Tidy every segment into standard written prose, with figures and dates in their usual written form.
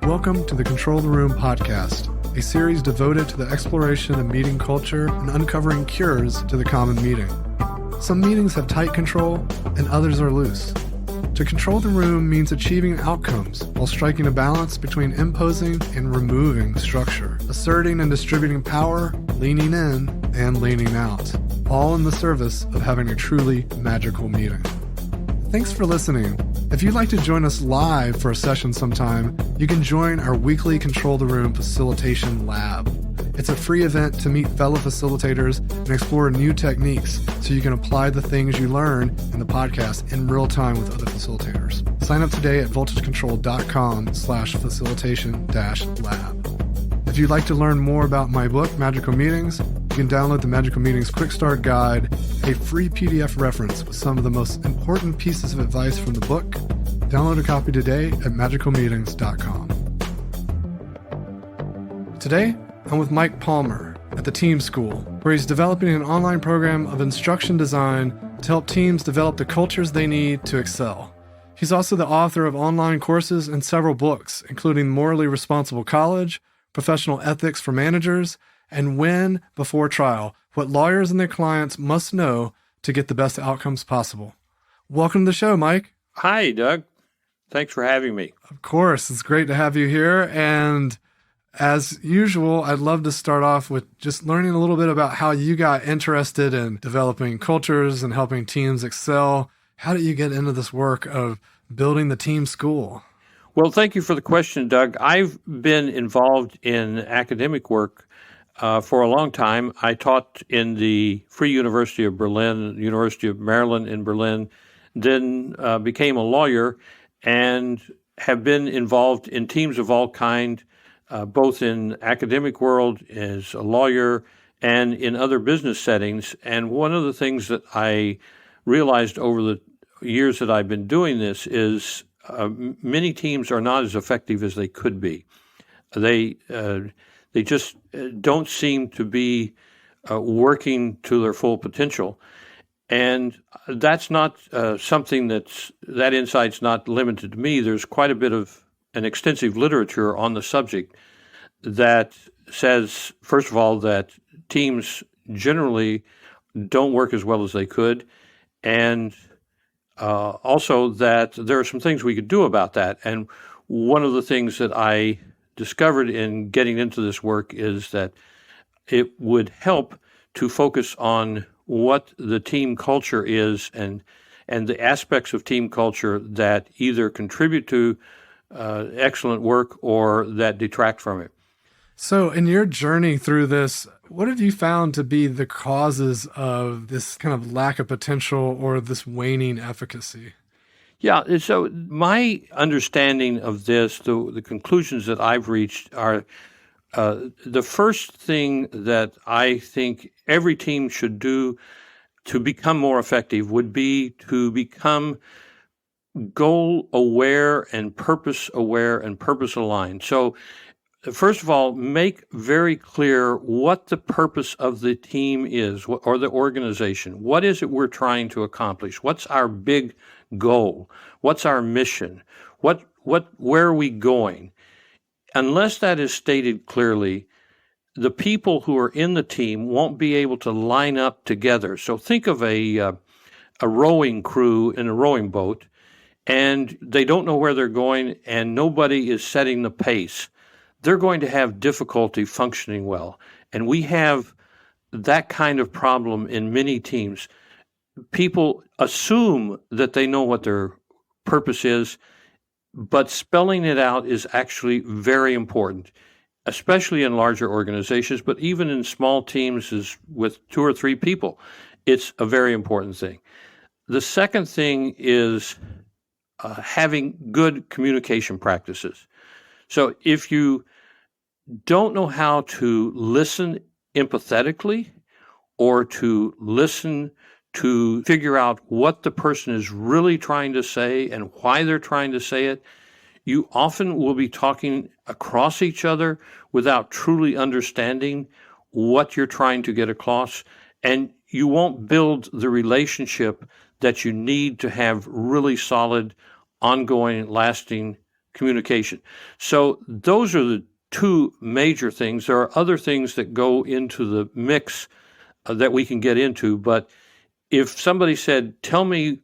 Welcome to the Control the Room podcast, a series devoted to the exploration of meeting culture and uncovering cures to the common meeting. Some meetings have tight control and others are loose. To control the room means achieving outcomes while striking a balance between imposing and removing structure, asserting and distributing power, leaning in and leaning out, all in the service of having a truly magical meeting. Thanks for listening. If you'd like to join us live for a session sometime, you can join our weekly Control the Room Facilitation Lab. It's a free event to meet fellow facilitators and explore new techniques so you can apply the things you learn in the podcast in real time with other facilitators. Sign up today at voltagecontrol.com/facilitation-lab. If you'd like to learn more about my book, Magical Meetings, you can download the Magical Meetings Quick Start Guide, a free PDF reference with some of the most important pieces of advice from the book. Download a copy today at magicalmeetings.com. Today, I'm with Mike Palmer at the Team School, where he's developing an online program of instruction design to help teams develop the cultures they need to excel. He's also the author of online courses and several books, including Morally Responsible College, Professional Ethics for Managers, and Win Before Trial, What Lawyers and Their Clients Must Know to Get the Best Outcomes Possible. Welcome to the show, Mike. Hi, Doug. Thanks for having me. Of course. It's great to have you here. And as usual, I'd love to start off with just learning a little bit about how you got interested in developing cultures and helping teams excel. How did you get into this work of building the team school? Well, thank you for the question, Doug. I've been involved in academic work for a long time. I taught in the Free University of Berlin, University of Maryland in Berlin, then became a lawyer and have been involved in teams of all kind, both in academic world as a lawyer and in other business settings. And one of the things that I realized over the years that I've been doing this is many teams are not as effective as they could be. They just don't seem to be working to their full potential. And that's not something that insight's not limited to me. There's quite a bit of an extensive literature on the subject that says, first of all, that teams generally don't work as well as they could, and also that there are some things we could do about that. And one of the things that I discovered in getting into this work is that it would help to focus on what the team culture is and the aspects of team culture that either contribute to excellent work or that detract from it. So in your journey through this, what have you found to be the causes of this kind of lack of potential or this waning efficacy? Yeah, so my understanding of this, the conclusions that I've reached are the first thing that I think every team should do to become more effective would be to become goal aware and purpose aligned. So first of all, make very clear what the purpose of the team is or the organization. What is it we're trying to accomplish? What's our big goal? What's our mission? Where are we going? Unless that is stated clearly, the people who are in the team won't be able to line up together. So think of a rowing crew in a rowing boat, and they don't know where they're going, and nobody is setting the pace. They're going to have difficulty functioning well. And we have that kind of problem in many teams. People assume that they know what their purpose is, but spelling it out is actually very important, especially in larger organizations, but even in small teams with 2 or 3 people, it's a very important thing. The second thing is having good communication practices. So if you don't know how to listen empathetically or to listen to figure out what the person is really trying to say and why they're trying to say it, you often will be talking across each other without truly understanding what you're trying to get across, and you won't build the relationship that you need to have really solid, ongoing, lasting communication. So those are the two major things. There are other things that go into the mix that we can get into, but if somebody said, tell me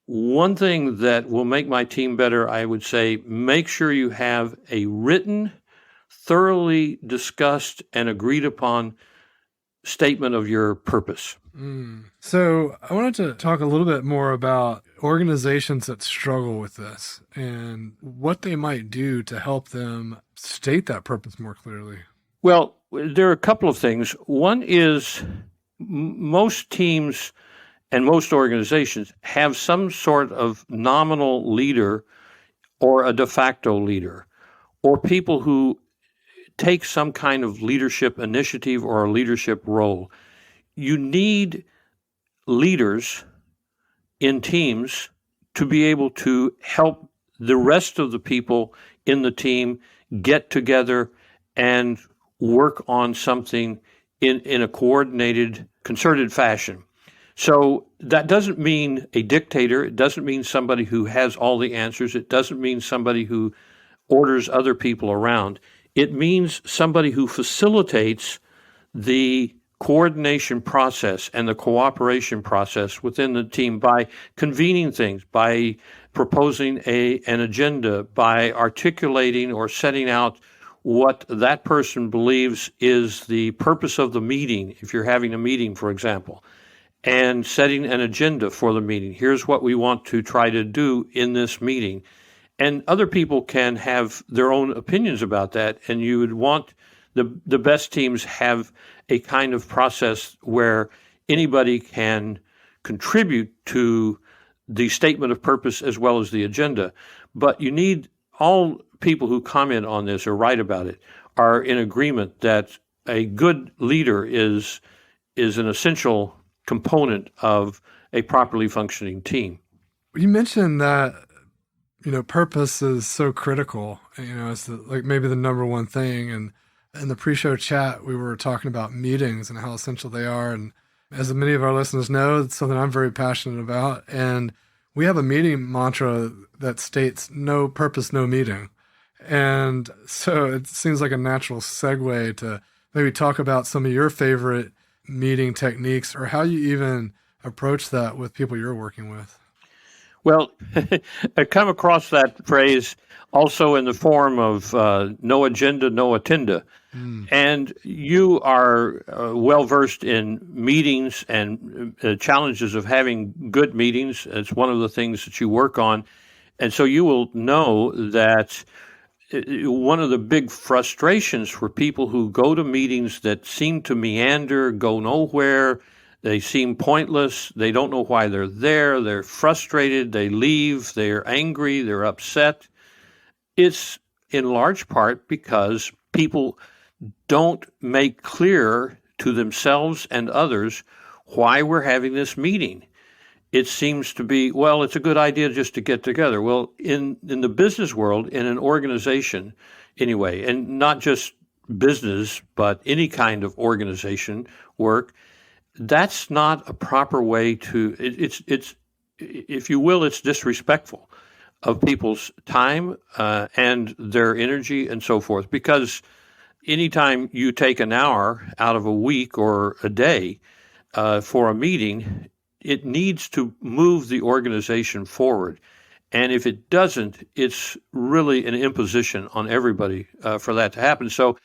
one thing that will make my team better, I would say make sure you have a written, thoroughly discussed and agreed upon statement of your purpose. So I wanted to talk a little bit more about organizations that struggle with this and what they might do to help them state that purpose more clearly. Well, there are a couple of things. One is most teams and most organizations have some sort of nominal leader or a de facto leader, or people who take some kind of leadership initiative or a leadership role. You need leaders in teams to be able to help the rest of the people in the team get together and work on something in a coordinated, concerted fashion. So that doesn't mean a dictator. It doesn't mean somebody who has all the answers. It doesn't mean somebody who orders other people around. It means somebody who facilitates the coordination process and the cooperation process within the team by convening things, by proposing an agenda, by articulating or setting out what that person believes is the purpose of the meeting, if you're having a meeting, for example, and setting an agenda for the meeting. Here's what we want to try to do in this meeting. And other people can have their own opinions about that, and you would want the best teams have a kind of process where anybody can contribute to the statement of purpose as well as the agenda. But you need all people who comment on this or write about it are in agreement that a good leader is an essential component of a properly functioning team. You mentioned that, purpose is so critical, it's maybe the number one thing. And in the pre-show chat, we were talking about meetings and how essential they are. And as many of our listeners know, it's something I'm very passionate about. And we have a meeting mantra that states no purpose, no meeting. And so it seems like a natural segue to maybe talk about some of your favorite meeting techniques or how you even approach that with people you're working with. Well, I come across that phrase also in the form of no agenda, no attenda. And you are well-versed in meetings and challenges of having good meetings. It's one of the things that you work on. And so you will know that one of the big frustrations for people who go to meetings that seem to meander, go nowhere, they seem pointless, they don't know why they're there, they're frustrated, they leave, they're angry, they're upset. It's in large part because people don't make clear to themselves and others why we're having this meeting. It seems to be, well, it's a good idea just to get together. Well, in the business world, in an organization anyway, and not just business, but any kind of organization work, that's not a proper way to, it's if you will, it's disrespectful of people's time and their energy and so forth. Because anytime you take an hour out of a week or a day for a meeting, it needs to move the organization forward. And if it doesn't, it's really an imposition on everybody for that to happen. So,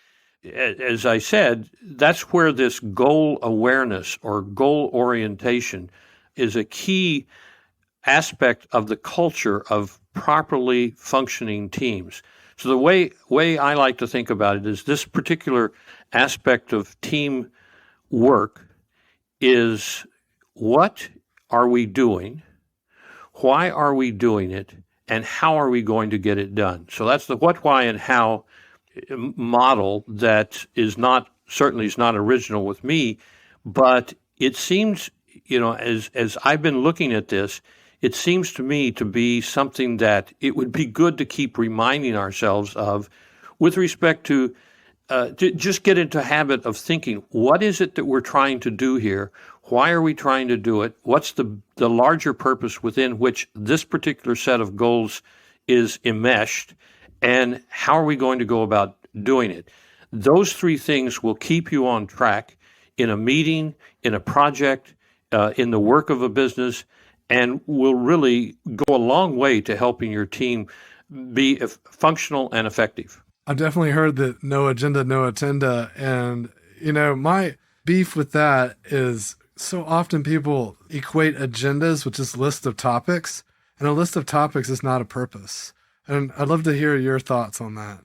as I said, that's where this goal awareness or goal orientation is a key aspect of the culture of properly functioning teams. So the way I like to think about it is this particular aspect of team work is what are we doing, why are we doing it, and how are we going to get it done? So that's the what, why, and how model that certainly is not original with me, but it seems, as I've been looking at this, it seems to me to be something that it would be good to keep reminding ourselves of with respect to just get into a habit of thinking, what is it that we're trying to do here? Why are we trying to do it? What's the larger purpose within which this particular set of goals is enmeshed? and how are we going to go about doing it? Those three things will keep you on track in a meeting, in a project, in the work of a business, and will really go a long way to helping your team be functional and effective. I've definitely heard that no agenda, no attenda. And, my beef with that is so often people equate agendas with just list of topics, and a list of topics is not a purpose. And I'd love to hear your thoughts on that.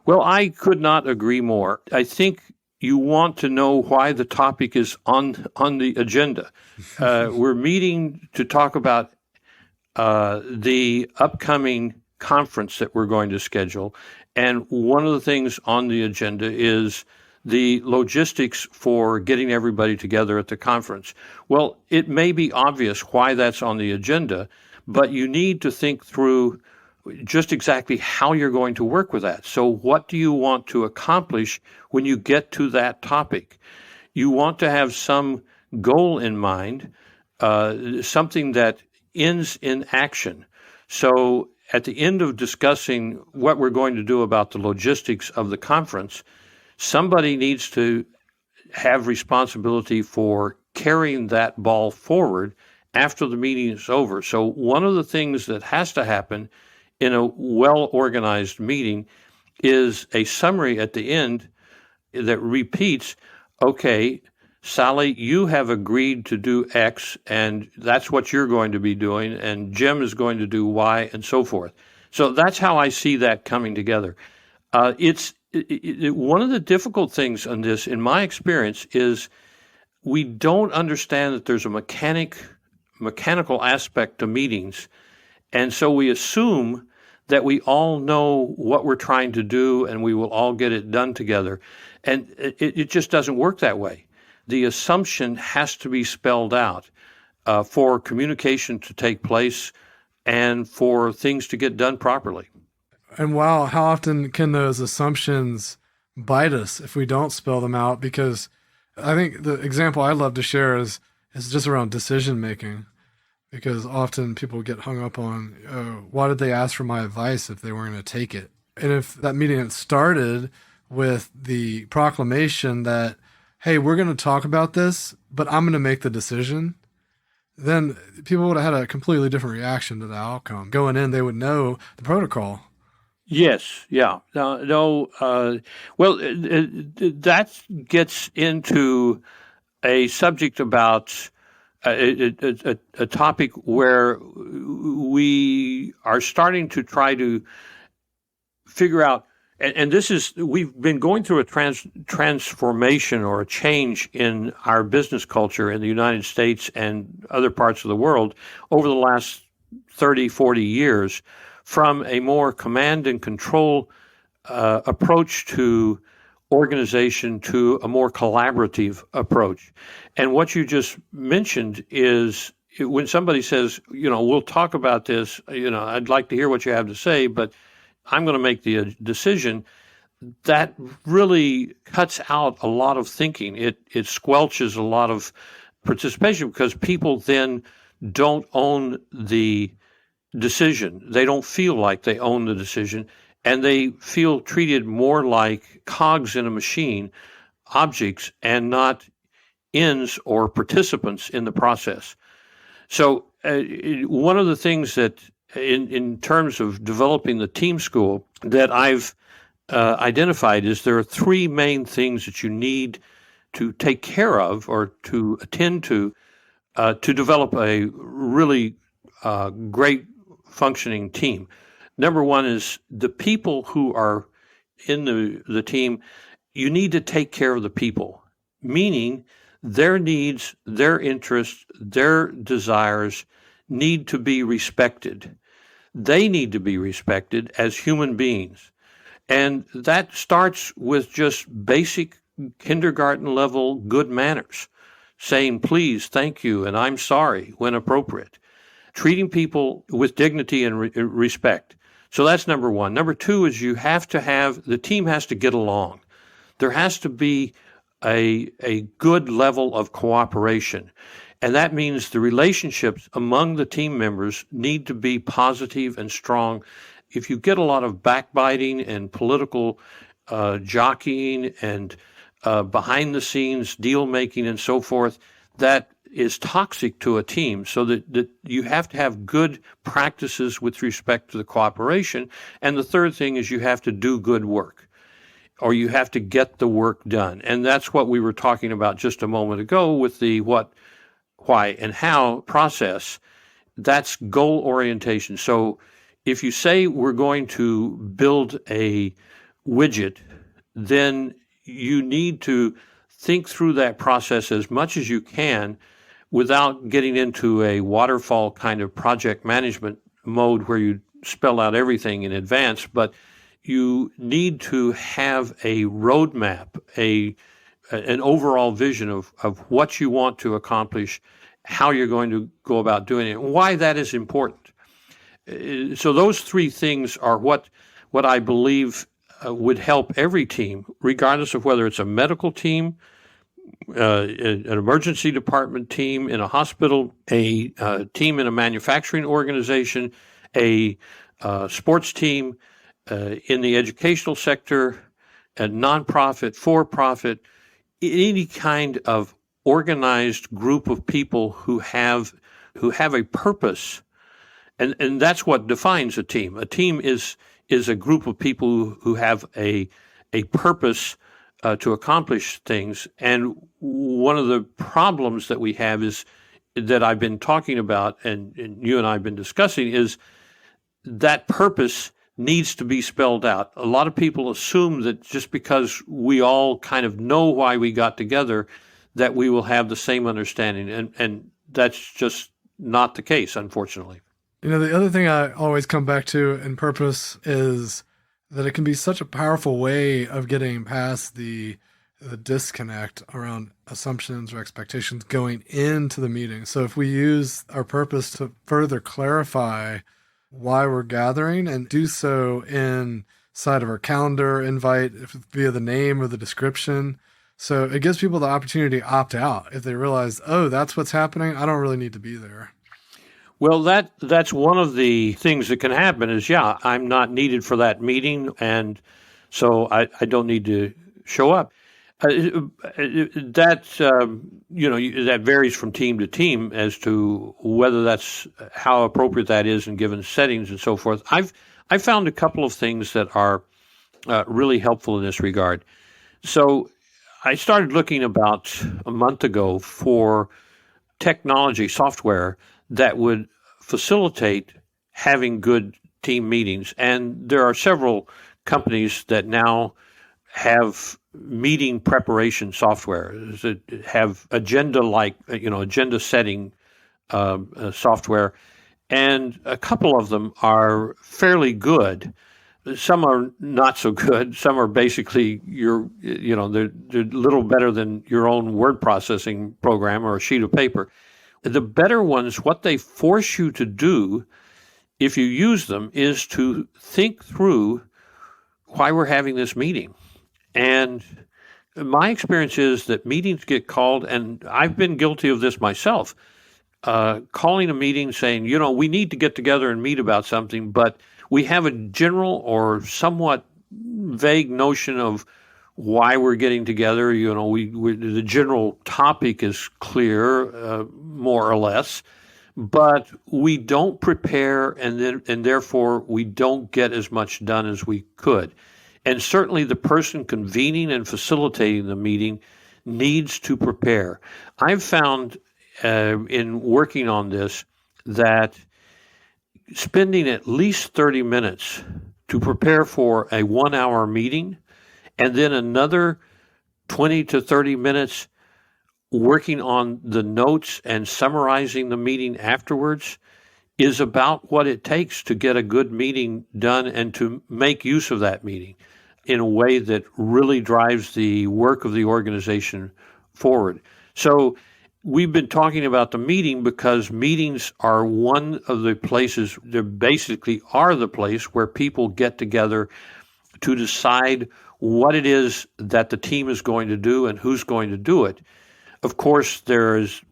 Well, I could not agree more. I think you want to know why the topic is on the agenda. We're meeting to talk about the upcoming conference that we're going to schedule. And one of the things on the agenda is the logistics for getting everybody together at the conference. Well, it may be obvious why that's on the agenda, but you need to think through just exactly how you're going to work with that. So what do you want to accomplish when you get to that topic? You want to have some goal in mind, something that ends in action. So at the end of discussing what we're going to do about the logistics of the conference, somebody needs to have responsibility for carrying that ball forward after the meeting is over. So one of the things that has to happen in a well-organized meeting is a summary at the end that repeats, okay, Sally, you have agreed to do X, and that's what you're going to be doing, and Jim is going to do Y, and so forth. So that's how I see that coming together. One of the difficult things on this, in my experience, is we don't understand that there's a mechanical aspect to meetings. And so we assume that we all know what we're trying to do and we will all get it done together. And it just doesn't work that way. The assumption has to be spelled out for communication to take place and for things to get done properly. And wow, how often can those assumptions bite us if we don't spell them out? Because I think the example I love to share is just around decision making. Because often people get hung up on, why did they ask for my advice if they weren't going to take it? And if that meeting had started with the proclamation that, hey, we're going to talk about this, but I'm going to make the decision, then people would have had a completely different reaction to the outcome. Going in, they would know the protocol. Yes, yeah. Well, that gets into a subject about a topic where we are starting to try to figure out, and this is, we've been going through a transformation or a change in our business culture in the United States and other parts of the world over the last 30, 40 years from a more command and control approach to organization to a more collaborative approach. And what you just mentioned is when somebody says, we'll talk about this, I'd like to hear what you have to say, but I'm going to make the decision, that really cuts out a lot of thinking. It squelches a lot of participation because people then don't own the decision. They don't feel like they own the decision. And they feel treated more like cogs in a machine, objects, and not ends or participants in the process. So one of the things that in terms of developing the team school that I've identified is there are three main things that you need to take care of or to attend to develop a really great functioning team. Number one is the people who are in the team, you need to take care of the people, meaning their needs, their interests, their desires need to be respected. They need to be respected as human beings. And that starts with just basic kindergarten level good manners, saying please, thank you, and I'm sorry when appropriate, treating people with dignity and respect. So that's number one. Number two is the team has to get along. There has to be a good level of cooperation. And that means the relationships among the team members need to be positive and strong. if you get a lot of backbiting and political jockeying and behind the scenes deal making and so forth, that is toxic to a team. So that you have to have good practices with respect to the cooperation. And the third thing is you have to do good work, or you have to get the work done. And that's what we were talking about just a moment ago with the what, why, and how process. That's goal orientation. So if you say we're going to build a widget, then you need to think through that process as much as you can without getting into a waterfall kind of project management mode where you spell out everything in advance, but you need to have a roadmap, an overall vision of what you want to accomplish, how you're going to go about doing it, and why that is important. So those three things are what I believe would help every team, regardless of whether it's a medical team, an emergency department team in a hospital, a team in a manufacturing organization, a sports team in the educational sector, a nonprofit, for-profit, any kind of organized group of people who have a purpose, and that's what defines a team. A team is a group of people who have a purpose to accomplish things. And one of the problems that we have is that I've been talking about, and you and I have been discussing, is that purpose needs to be spelled out. A lot of people assume that just because we all kind of know why we got together, that we will have the same understanding. And that's just not the case, unfortunately. The other thing I always come back to in purpose is that it can be such a powerful way of getting past the disconnect around assumptions or expectations going into the meeting. So if we use our purpose to further clarify why we're gathering and do so inside of our calendar invite via the name or the description. So it gives people the opportunity to opt out if they realize, oh, that's what's happening. I don't really need to be there. Well, that's one of the things that can happen is, I'm not needed for that meeting, and so I don't need to show up. That varies from team to team as to whether that's how appropriate that is in given settings and so forth. I've found a couple of things that are really helpful in this regard. So I started looking about a month ago for technology software that would facilitate having good team meetings. And there are several companies that now have meeting preparation software that have agenda setting software. And a couple of them are fairly good. Some are not so good. Some are basically they're a little better than your own word processing program or a sheet of paper. The better ones, what they force you to do, if you use them, is to think through why we're having this meeting. And my experience is that meetings get called, and I've been guilty of this myself, calling a meeting saying, we need to get together and meet about something, but we have a general or somewhat vague notion of why we're getting together. The general topic is clear, more or less, but we don't prepare, and therefore we don't get as much done as we could. And certainly the person convening and facilitating the meeting needs to prepare. I've found in working on this that spending at least 30 minutes to prepare for a 1-hour meeting and then another 20 to 30 minutes working on the notes and summarizing the meeting afterwards is about what it takes to get a good meeting done and to make use of that meeting in a way that really drives the work of the organization forward. So we've been talking about the meeting because meetings are one of the places, they basically are the place where people get together to decide what it is that the team is going to do and who's going to do it. Of course,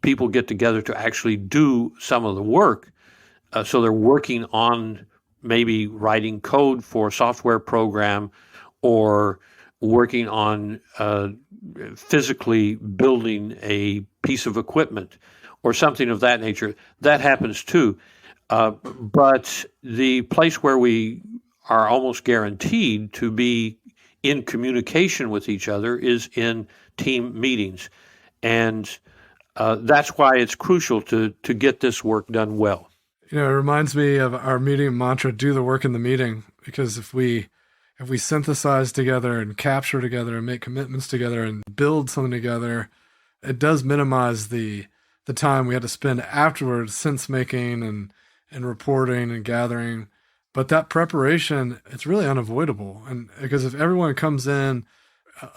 people get together to actually do some of the work. So they're working on maybe writing code for a software program or working on physically building a piece of equipment or something of that nature. That happens too. But the place where we are almost guaranteed to be in communication with each other is in team meetings. And that's why it's crucial to get this work done well. It reminds me of our meeting mantra, do the work in the meeting, because if we synthesize together and capture together and make commitments together and build something together, it does minimize the time we had to spend afterwards, sense making and reporting and gathering. But that preparation, it's really unavoidable. And because if everyone comes in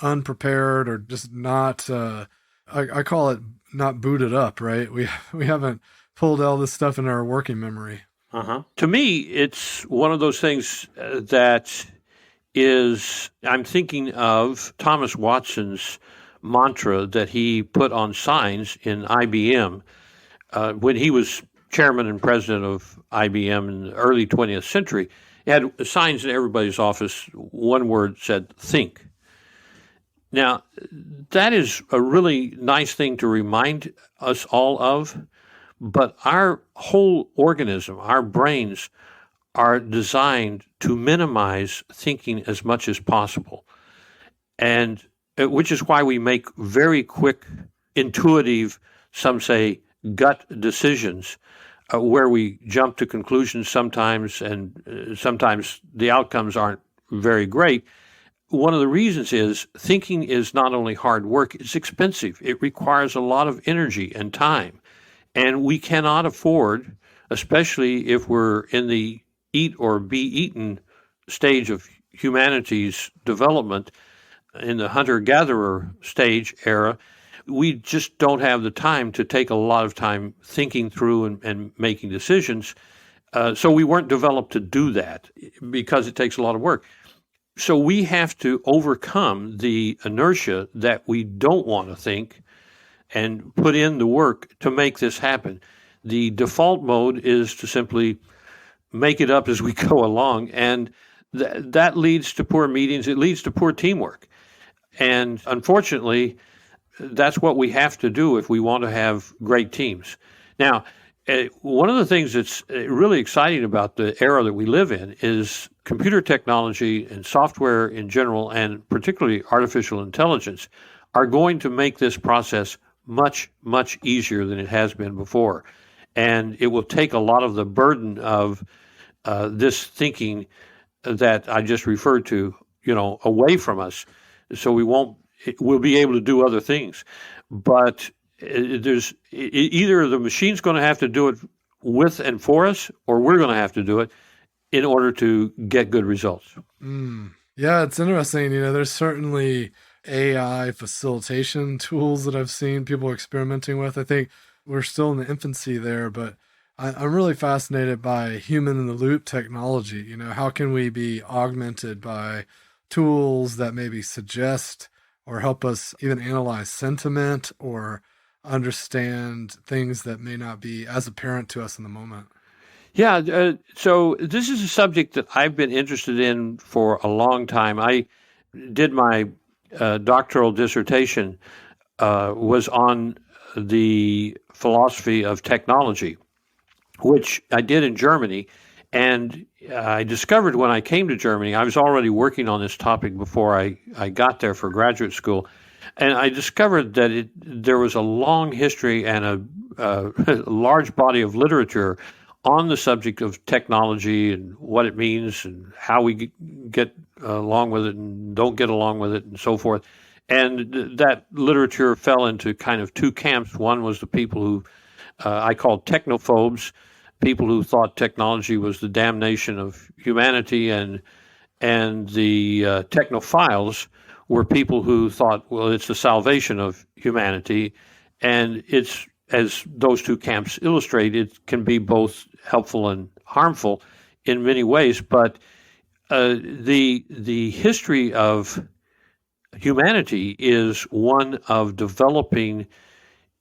unprepared or just not, I call it not booted up, right? We haven't pulled all this stuff in our working memory. To me, it's one of those things that is, I'm thinking of Thomas Watson's mantra that he put on signs in IBM when he was chairman and president of IBM in the early 20th century. He had signs in everybody's office. One word said, think. Now, that is a really nice thing to remind us all of, but our whole organism, our brains, are designed to minimize thinking as much as possible. And which is why we make very quick, intuitive, some say gut decisions, where we jump to conclusions sometimes, and sometimes the outcomes aren't very great. One of the reasons is thinking is not only hard work, it's expensive. It requires a lot of energy and time. And we cannot afford, especially if we're in the eat or be eaten stage of humanity's development, in the hunter-gatherer stage era, we just don't have the time to take a lot of time thinking through and making decisions. So we weren't developed to do that because it takes a lot of work. So we have to overcome the inertia that we don't want to think and put in the work to make this happen. The default mode is to simply make it up as we go along, and that leads to poor meetings. It leads to poor teamwork. And unfortunately, that's what we have to do if we want to have great teams. Now, one of the things that's really exciting about the era that we live in is computer technology and software in general, and particularly artificial intelligence, are going to make this process much, much easier than it has been before. And it will take a lot of the burden of this thinking that I just referred to, away from us. So we'll be able to do other things. But there's either the machine's going to have to do it with and for us, or we're going to have to do it in order to get good results. Yeah, it's interesting. There's certainly AI facilitation tools that I've seen people experimenting with. I think we're still in the infancy there, but I'm really fascinated by human-in-the-loop technology. How can we be augmented by tools that maybe suggest or help us even analyze sentiment or understand things that may not be as apparent to us in the moment? Yeah, so this is a subject that I've been interested in for a long time. I did my doctoral dissertation was on the philosophy of technology, which I did in Germany. And I discovered when I came to Germany, I was already working on this topic before I got there for graduate school. And I discovered that there was a long history and a large body of literature on the subject of technology and what it means and how we get along with it and don't get along with it and so forth. And that literature fell into kind of two camps. One was the people who I called technophobes, people who thought technology was the damnation of humanity, and the technophiles were people who thought, well, it's the salvation of humanity. And it's, as those two camps illustrate, it can be both helpful and harmful in many ways. But the history of humanity is one of developing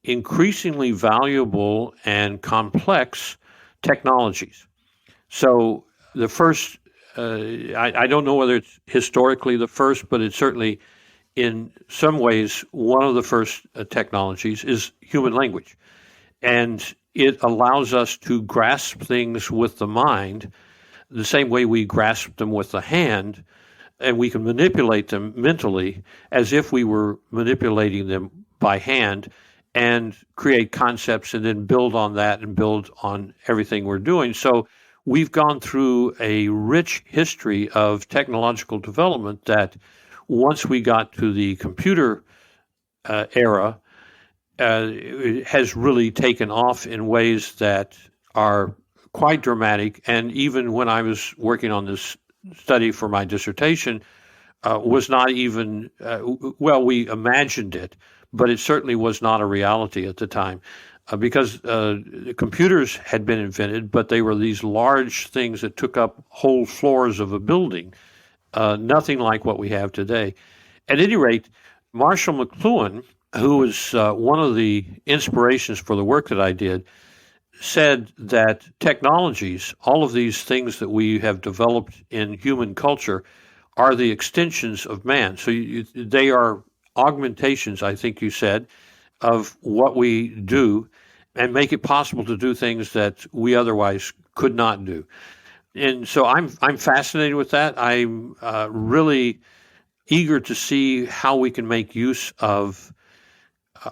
increasingly valuable and complex technologies. So the first, I don't know whether it's historically the first, but it's certainly in some ways one of the first technologies is human language. And it allows us to grasp things with the mind the same way we grasp them with the hand, and we can manipulate them mentally as if we were manipulating them by hand and create concepts and then build on that and build on everything we're doing. So we've gone through a rich history of technological development that once we got to the computer era, it has really taken off in ways that are quite dramatic. And even when I was working on this study for my dissertation, was not even, we imagined it, but it certainly was not a reality at the time. Because computers had been invented, but they were these large things that took up whole floors of a building, nothing like what we have today. At any rate, Marshall McLuhan, who was one of the inspirations for the work that I did, said that technologies, all of these things that we have developed in human culture, are the extensions of man. So they are augmentations, I think you said, of what we do and make it possible to do things that we otherwise could not do. And so I'm fascinated with that. I'm really eager to see how we can make use of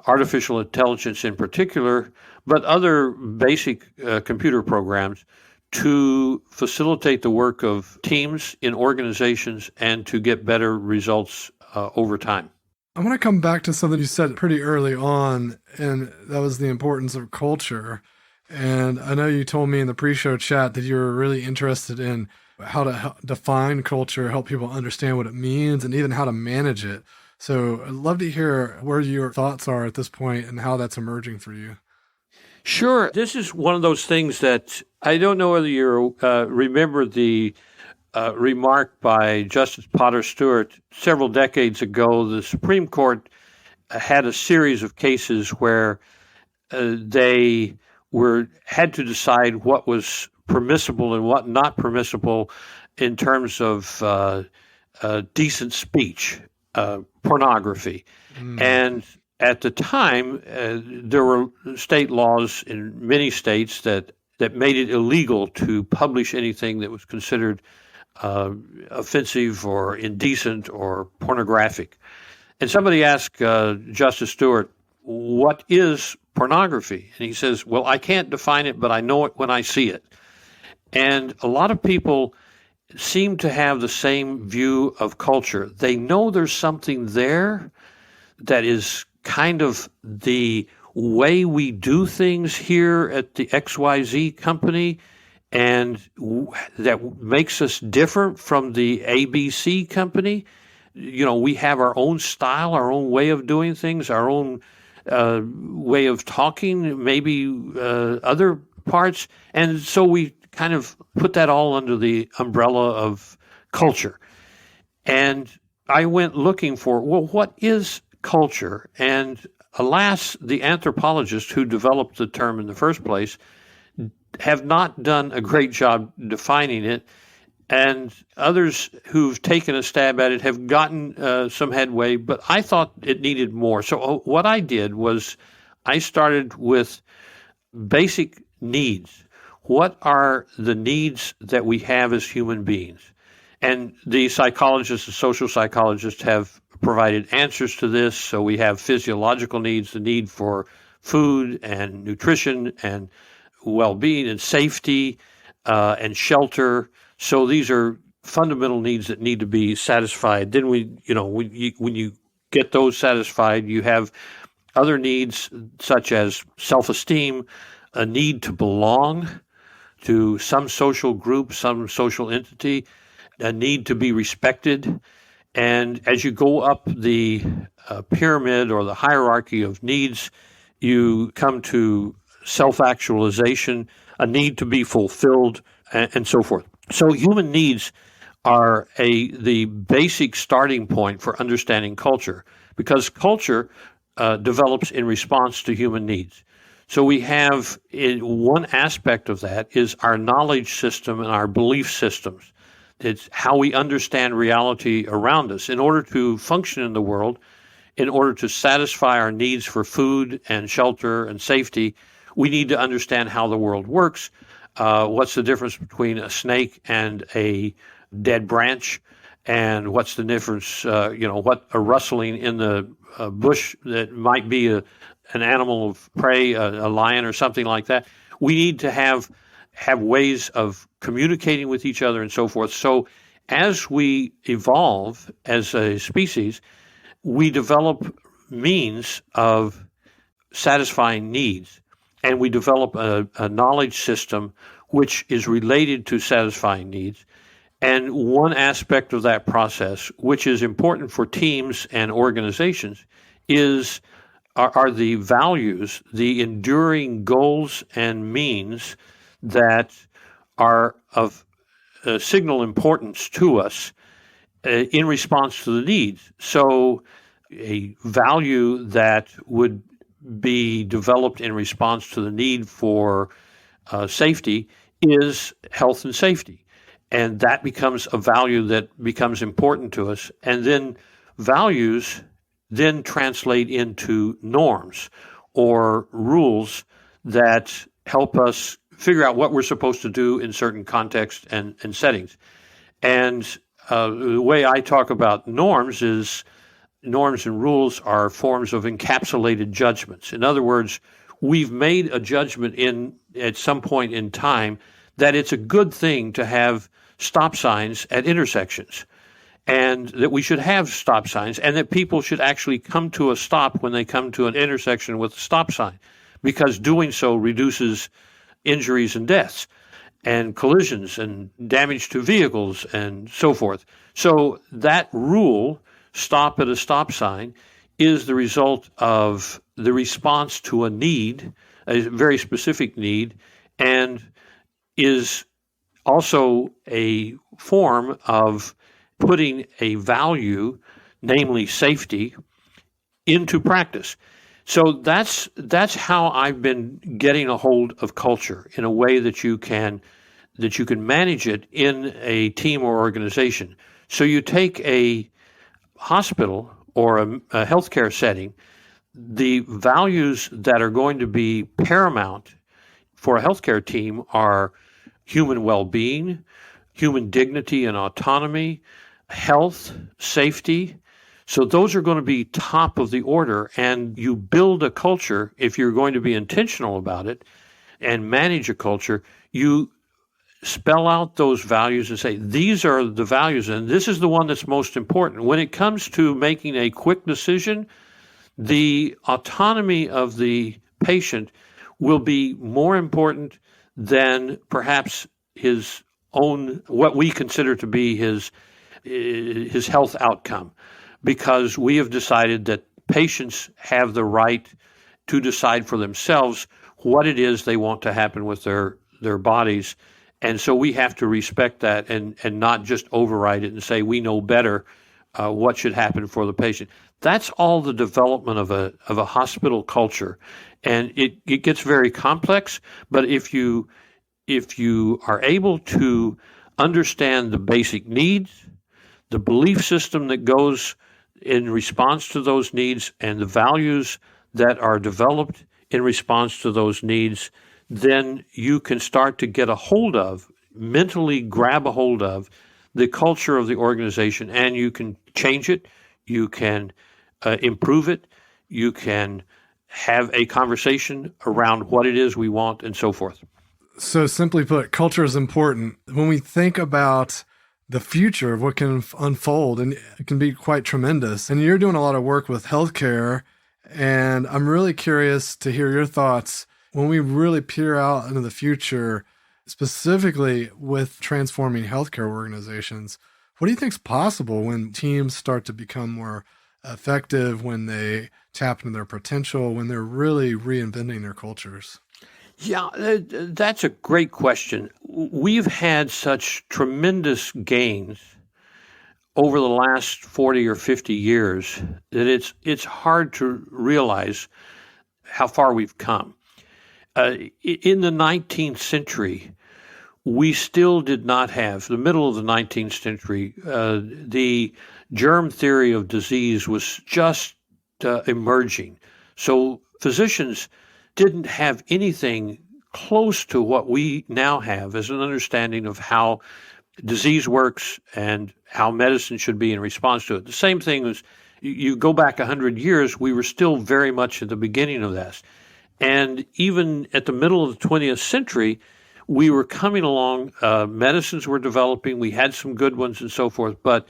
artificial intelligence in particular, but other basic computer programs to facilitate the work of teams in organizations and to get better results over time. I want to come back to something you said pretty early on, and that was the importance of culture. And I know you told me in the pre-show chat that you were really interested in how to define culture, help people understand what it means, and even how to manage it. So I'd love to hear where your thoughts are at this point and how that's emerging for you. Sure. This is one of those things that I don't know whether you remember the remark by Justice Potter Stewart several decades ago. The Supreme Court had a series of cases where they had to decide what was permissible and what not permissible in terms of decent speech, pornography. And at the time, there were state laws in many states that made it illegal to publish anything that was considered offensive or indecent or pornographic. And somebody asked Justice Stewart, what is pornography? And he says, well, I can't define it, but I know it when I see it. And a lot of people seem to have the same view of culture. They know there's something there that is kind of the way we do things here at the XYZ company, and that makes us different from the ABC company. You know, we have our own style, our own way of doing things, our own way of talking, maybe other parts. And so we kind of put that all under the umbrella of culture. And I went looking for, well, what is culture? And alas, the anthropologists who developed the term in the first place have not done a great job defining it. And others who've taken a stab at it have gotten some headway, but I thought it needed more. So what I did was I started with basic needs. What are the needs that we have as human beings? And the psychologists, the social psychologists have provided answers to this. So we have physiological needs, the need for food and nutrition and well-being and safety and shelter. So these are fundamental needs that need to be satisfied. Then when you get those satisfied, you have other needs such as self-esteem, a need to belong to some social group, some social entity, a need to be respected. And as you go up the pyramid or the hierarchy of needs, you come to self-actualization, a need to be fulfilled, and so forth. So human needs are the basic starting point for understanding culture, because culture develops in response to human needs. So we have one aspect of that is our knowledge system and our belief systems. It's how we understand reality around us. In order to function in the world, in order to satisfy our needs for food and shelter and safety, we need to understand how the world works. What's the difference between a snake and a dead branch? And what's the difference, what a rustling in the bush that might be an animal of prey, a lion or something like that. We need to have ways of communicating with each other and so forth. So as we evolve as a species, we develop means of satisfying needs, and we develop a knowledge system which is related to satisfying needs. And one aspect of that process, which is important for teams and organizations, are the values, the enduring goals and means that are of signal importance to us in response to the needs. So a value that would be developed in response to the need for safety is health and safety. And that becomes a value that becomes important to us. And then values then translate into norms or rules that help us figure out what we're supposed to do in certain contexts and settings. And the way I talk about norms is norms and rules are forms of encapsulated judgments. In other words, we've made a judgment at some point in time that it's a good thing to have stop signs at intersections, and that we should have stop signs, and that people should actually come to a stop when they come to an intersection with a stop sign, because doing so reduces injuries and deaths and collisions and damage to vehicles and so forth. So that rule, stop at a stop sign, is the result of the response to a need, a very specific need, and is also a form of putting a value, namely safety, into practice. So that's how I've been getting a hold of culture in a way that you can manage it in a team or organization. So you take a hospital or a healthcare setting, the values that are going to be paramount for a healthcare team are human well-being, human dignity and autonomy, health, safety. So those are going to be top of the order, and you build a culture, if you're going to be intentional about it and manage a culture, you spell out those values and say, these are the values, and this is the one that's most important. When it comes to making a quick decision, the autonomy of the patient will be more important than perhaps his own, what we consider to be his health outcome, because we have decided that patients have the right to decide for themselves what it is they want to happen with their bodies. And so we have to respect that and not just override it and say we know better what should happen for the patient. That's all the development of a hospital culture. And it gets very complex, but if you are able to understand the basic needs, the belief system that goes in response to those needs, and the values that are developed in response to those needs, then you can start to get a hold of, mentally grab a hold of the culture of the organization, and you can change it, you can improve it, you can have a conversation around what it is we want and so forth. So simply put, culture is important. When we think about the future of what can unfold, and it can be quite tremendous, and you're doing a lot of work with healthcare, and I'm really curious to hear your thoughts when we really peer out into the future, specifically with transforming healthcare organizations. What do you think is possible when teams start to become more effective, when they tap into their potential, when they're really reinventing their cultures? Yeah, that's a great question. We've had such tremendous gains over the last 40 or 50 years that it's hard to realize how far we've come. In the 19th century, we still did not have, the middle of the 19th century, the germ theory of disease was just emerging. So physicians didn't have anything close to what we now have as an understanding of how disease works and how medicine should be in response to it. The same thing as you go back 100 years, we were still very much at the beginning of this. And even at the middle of the 20th century, we were coming along, medicines were developing, we had some good ones and so forth. But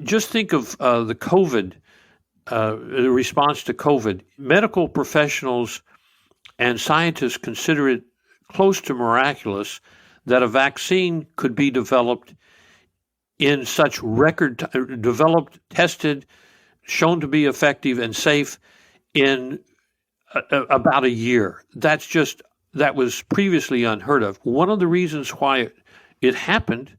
just think of the COVID, the response to COVID. Medical professionals and scientists consider it close to miraculous that a vaccine could be developed in such developed, tested, shown to be effective and safe in about a year. That was previously unheard of. One of the reasons why it happened,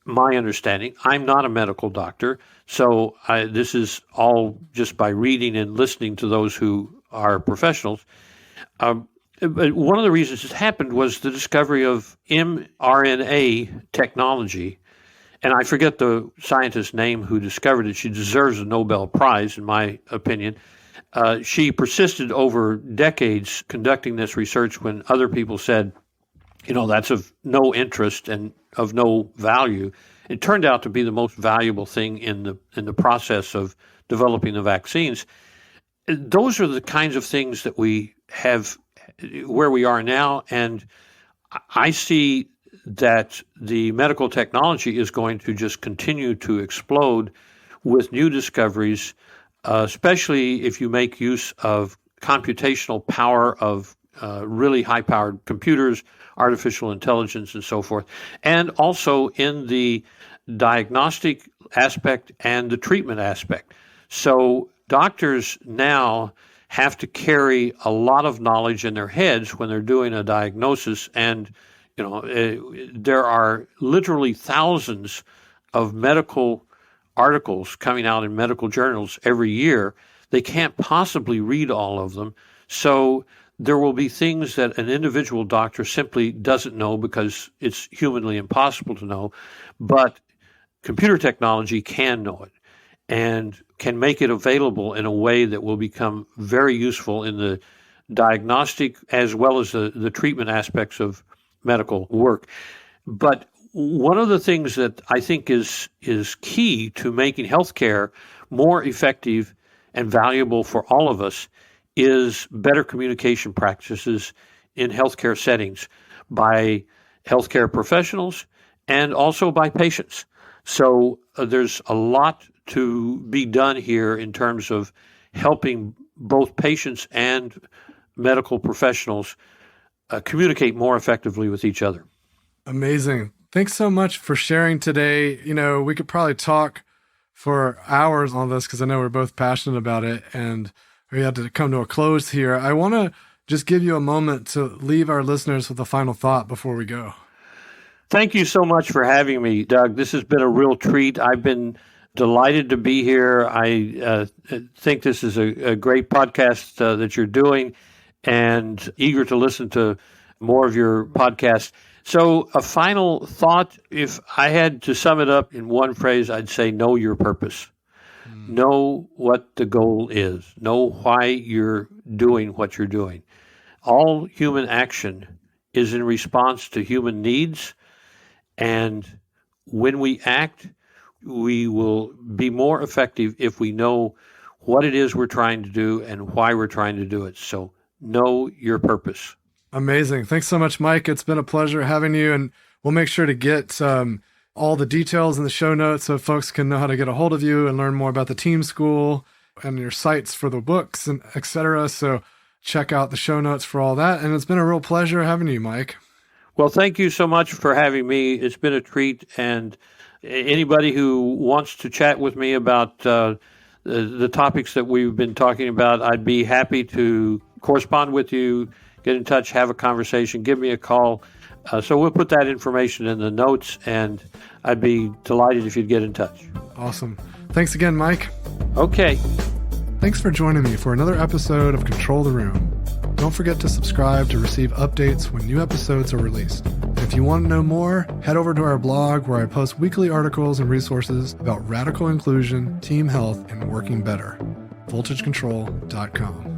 my understanding, I'm not a medical doctor, so this is all just by reading and listening to those who are professionals. But one of the reasons it happened was the discovery of mRNA technology. And I forget the scientist's name who discovered it. She deserves a Nobel Prize, in my opinion. She persisted over decades conducting this research when other people said, that's of no interest and of no value. It turned out to be the most valuable thing in the process of developing the vaccines. Those are the kinds of things that we have where we are now, and I see that the medical technology is going to just continue to explode with new discoveries, especially if you make use of computational power of really high-powered computers, artificial intelligence, and so forth, and also in the diagnostic aspect and the treatment aspect. So doctors now have to carry a lot of knowledge in their heads when they're doing a diagnosis, and there are literally thousands of medical articles coming out in medical journals every year. They can't possibly read all of them, so there will be things that an individual doctor simply doesn't know because it's humanly impossible to know, but computer technology can know it and can make it available in a way that will become very useful in the diagnostic as well as the treatment aspects of medical work. But one of the things that I think is key to making healthcare more effective and valuable for all of us is better communication practices in healthcare settings by healthcare professionals and also by patients. So there's a lot to be done here in terms of helping both patients and medical professionals communicate more effectively with each other. Amazing. Thanks so much for sharing today. We could probably talk for hours on this because I know we're both passionate about it, and we had to come to a close here. I want to just give you a moment to leave our listeners with a final thought before we go. Thank you so much for having me, Doug. This has been a real treat. I've been delighted to be here. I think this is a great podcast that you're doing, and eager to listen to more of your podcasts. So a final thought, if I had to sum it up in one phrase, I'd say know your purpose. Know what the goal is. Know why you're doing what you're doing. All human action is in response to human needs, and when we act, we will be more effective if we know what it is we're trying to do and why we're trying to do it. So know your purpose. Amazing. Thanks so much, Mike. It's been a pleasure having you, and we'll make sure to get all the details in the show notes so folks can know how to get a hold of you and learn more about the team school and your sites for the books and et cetera. So check out the show notes for all that. And it's been a real pleasure having you, Mike. Well, thank you so much for having me. It's been a treat. And anybody who wants to chat with me about the topics that we've been talking about, I'd be happy to correspond with you, get in touch, have a conversation, give me a call. So we'll put that information in the notes, and I'd be delighted if you'd get in touch. Awesome. Thanks again, Mike. Okay. Thanks for joining me for another episode of Control the Room. Don't forget to subscribe to receive updates when new episodes are released. And if you want to know more, head over to our blog where I post weekly articles and resources about radical inclusion, team health, and working better. VoltageControl.com.